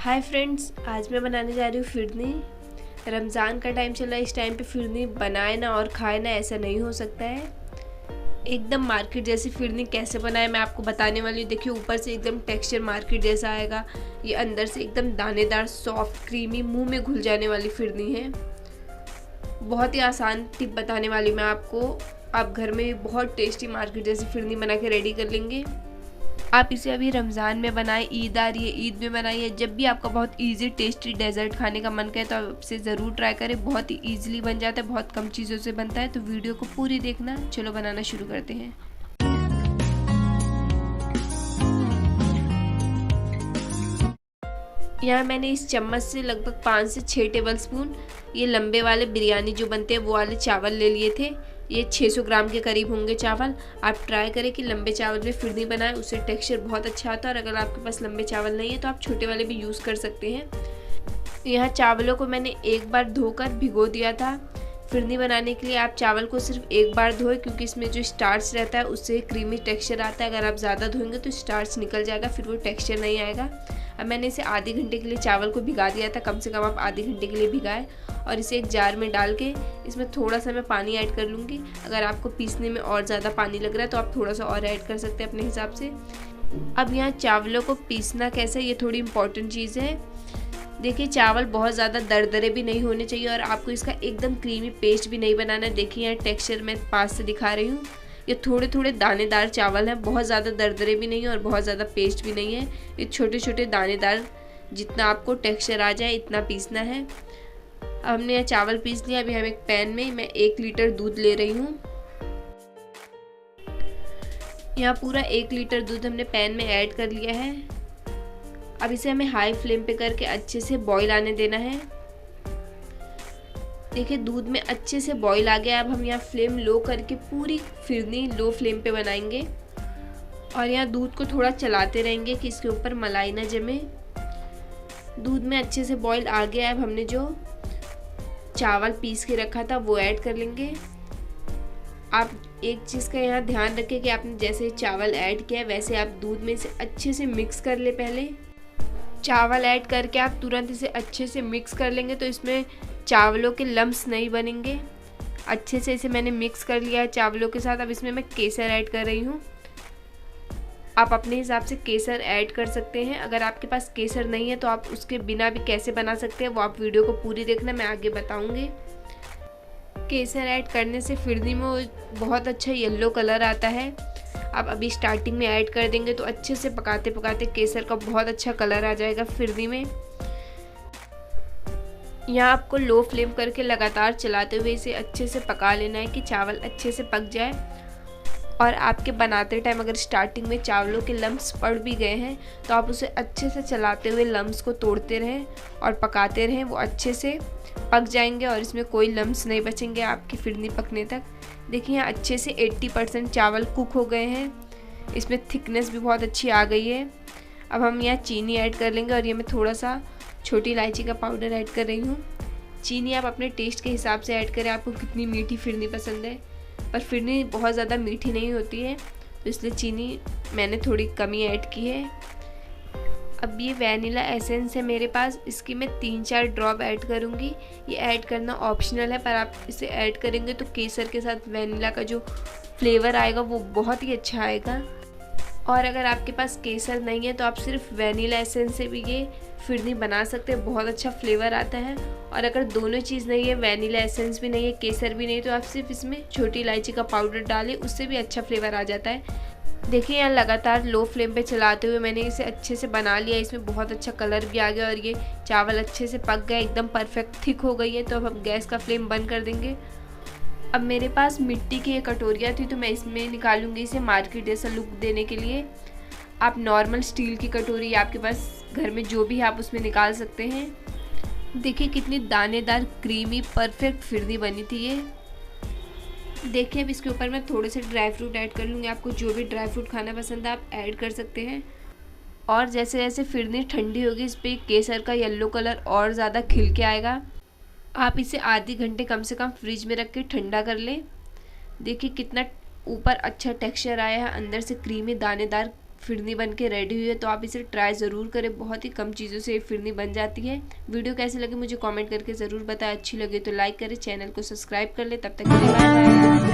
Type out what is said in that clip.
Hi friends, आज मैं बनाने जा रही हूँ फिरनी। रमज़ान का टाइम चल रहा है, इस टाइम पे फिरनी बनाए ना और खाए ना, ऐसा नहीं हो सकता है। एकदम मार्केट जैसी फिरनी कैसे बनाए मैं आपको बताने वाली हूँ। देखिए, ऊपर से एकदम टेक्सचर मार्केट जैसा आएगा, ये अंदर से एकदम दानेदार सॉफ्ट क्रीमी मुंह में घुल जाने वाली फिरनी है। बहुत ही आसान टिप बताने वाली मैं आपको। आप घर में बहुत टेस्टी मार्केट जैसी फिरनी बना के रेडी कर लेंगे। आप इसे अभी रमज़ान में बनाएं, ईद आ रही है, ईद में बनाइए। जब भी आपका बहुत इजी टेस्टी डेजर्ट खाने का मन करे तो आप इसे ज़रूर ट्राई करें। बहुत ही इजीली बन जाता है, बहुत कम चीज़ों से बनता है। तो वीडियो को पूरी देखना। चलो बनाना शुरू करते हैं। यहाँ मैंने इस चम्मच से लगभग 5 से 6 टेबलस्पून ये लंबे वाले बिरयानी जो बनते हैं वो वाले चावल ले लिए थे। ये 600 ग्राम के करीब होंगे चावल। आप ट्राई करें कि लंबे चावल में फिरनी बनाएं, उससे टेक्सचर बहुत अच्छा आता है। और अगर आपके पास लंबे चावल नहीं है तो आप छोटे वाले भी यूज़ कर सकते हैं। यहाँ चावलों को मैंने एक बार धोकर भिगो दिया था। फिरनी बनाने के लिए आप चावल को सिर्फ एक बार धोएं, क्योंकि इसमें जो स्टार्च रहता है उससे क्रीमी टेक्सचर आता है। अगर आप ज़्यादा धोएंगे तो स्टार्च निकल जाएगा, फिर वो टेक्सचर नहीं आएगा। अब मैंने इसे आधे घंटे के लिए चावल को भिगा दिया था। कम से कम आप आधे घंटे के लिए भिगाएं। और इसे एक जार में डाल के इसमें थोड़ा सा मैं पानी ऐड कर लूँगी। अगर आपको पीसने में और ज़्यादा पानी लग रहा है तो आप थोड़ा सा और ऐड कर सकते हैं अपने हिसाब से। अब यहाँ चावलों को पीसना कैसे, ये थोड़ी इंपॉर्टेंट चीज़ है। देखिए, चावल बहुत ज़्यादा दरदरे भी नहीं होने चाहिए और आपको इसका एकदम क्रीमी पेस्ट भी नहीं बनाना है। देखिए, यहाँ टेक्सचर मैं पास से दिखा रही हूँ। ये थोड़े थोड़े दानेदार चावल हैं, बहुत ज़्यादा दरदरे भी नहीं है और बहुत ज़्यादा पेस्ट भी नहीं है। ये छोटे छोटे दानेदार, जितना आपको टेक्सचर आ जाए इतना पीसना है। अब हमने यह चावल पीस लिया। अभी हम एक पैन में मैं 1 लीटर दूध ले रही हूँ। यहाँ पूरा 1 लीटर दूध हमने पैन में ऐड कर लिया है। अब इसे हमें हाई फ्लेम पे करके अच्छे से बॉईल आने देना है। देखिए, दूध में अच्छे से बॉईल आ गया। अब हम यहाँ फ्लेम लो करके पूरी फिरनी लो फ्लेम पे बनाएंगे और यहाँ दूध को थोड़ा चलाते रहेंगे कि इसके ऊपर मलाई ना जमे। दूध में अच्छे से बॉईल आ गया। अब हमने जो चावल पीस के रखा था वो ऐड कर लेंगे। आप एक चीज़ का यहाँ ध्यान रखें कि आपने जैसे चावल ऐड किया वैसे आप दूध में इसे अच्छे से मिक्स कर ले। पहले चावल ऐड करके आप तुरंत इसे अच्छे से मिक्स कर लेंगे तो इसमें चावलों के लम्स नहीं बनेंगे। अच्छे से इसे मैंने मिक्स कर लिया है चावलों के साथ। अब इसमें मैं केसर ऐड कर रही हूँ। आप अपने हिसाब से केसर ऐड कर सकते हैं। अगर आपके पास केसर नहीं है तो आप उसके बिना भी कैसे बना सकते हैं वो आप वीडियो को पूरी देखना, मैं आगे बताऊँगी। केसर ऐड करने से फिरनी में बहुत अच्छा येलो कलर आता है। आप अभी स्टार्टिंग में ऐड कर देंगे तो अच्छे से पकाते पकाते केसर का बहुत अच्छा कलर आ जाएगा फिरनी में। यहाँ आपको लो फ्लेम करके लगातार चलाते हुए इसे अच्छे से पका लेना है कि चावल अच्छे से पक जाए। और आपके बनाते टाइम अगर स्टार्टिंग में चावलों के लम्स पड़ भी गए हैं तो आप उसे अच्छे से चलाते हुए लम्स को तोड़ते रहें और पकाते रहें। वो अच्छे से पक जाएंगे और इसमें कोई लम्स नहीं बचेंगे आपकी फिरनी पकने तक। देखिए, यहाँ अच्छे से 80% चावल कुक हो गए हैं। इसमें थिकनेस भी बहुत अच्छी आ गई है। अब हम यहाँ चीनी ऐड कर लेंगे और ये मैं थोड़ा सा छोटी इलायची का पाउडर ऐड कर रही हूँ। चीनी आप अपने टेस्ट के हिसाब से ऐड करें, आपको कितनी मीठी फिरनी पसंद है। पर फिरनी बहुत ज़्यादा मीठी नहीं होती है तो इसलिए चीनी मैंने थोड़ी कम ही ऐड की है। अब ये वैनिला एसेंस है मेरे पास, इसकी मैं 3-4 ड्रॉप ऐड करूँगी। ये ऐड करना ऑप्शनल है, पर आप इसे ऐड करेंगे तो केसर के साथ वैनिला का जो फ्लेवर आएगा वो बहुत ही अच्छा आएगा। और अगर आपके पास केसर नहीं है तो आप सिर्फ वैनिला एसेंस से भी ये फिरनी बना सकते हैं, बहुत अच्छा फ्लेवर आता है। और अगर दोनों चीज़ नहीं है, वैनिला एसेंस भी नहीं है, केसर भी नहीं, तो आप सिर्फ इसमें छोटी इलायची का पाउडर डालें, उससे भी अच्छा फ्लेवर आ जाता है। देखिए, यहाँ लगातार लो फ्लेम पे चलाते हुए मैंने इसे अच्छे से बना लिया। इसमें बहुत अच्छा कलर भी आ गया और ये चावल अच्छे से पक गए, एकदम परफेक्ट थिक हो गई है। तो अब हम गैस का फ्लेम बंद कर देंगे। अब मेरे पास मिट्टी की एक कटोरियाँ थी तो मैं इसमें निकालूंगी इसे मार्केट जैसा लुक देने के लिए। आप नॉर्मल स्टील की कटोरी आपके पास घर में जो भी है आप उसमें निकाल सकते हैं। देखिए, कितनी दानेदार क्रीमी परफेक्ट फिरनी बनी थी ये। देखिए, अब इसके ऊपर मैं थोड़े से ड्राई फ्रूट ऐड कर लूँगी। आपको जो भी ड्राई फ्रूट खाना पसंद है आप ऐड कर सकते हैं। और जैसे जैसे फिरनी ठंडी होगी इस पर केसर का येलो कलर और ज़्यादा खिल के आएगा। आप इसे आधे घंटे कम से कम फ्रिज में रख के ठंडा कर लें। देखिए, कितना ऊपर अच्छा टेक्सचर आया है, अंदर से क्रीमी दानेदार फिरनी बन के रेडी हुई है। तो आप इसे ट्राई ज़रूर करें, बहुत ही कम चीज़ों से ये फिरनी बन जाती है। वीडियो कैसी लगी मुझे कमेंट करके ज़रूर बताएं, अच्छी लगे तो लाइक करें, चैनल को सब्सक्राइब कर ले। तब तक के लिए बाय बाय।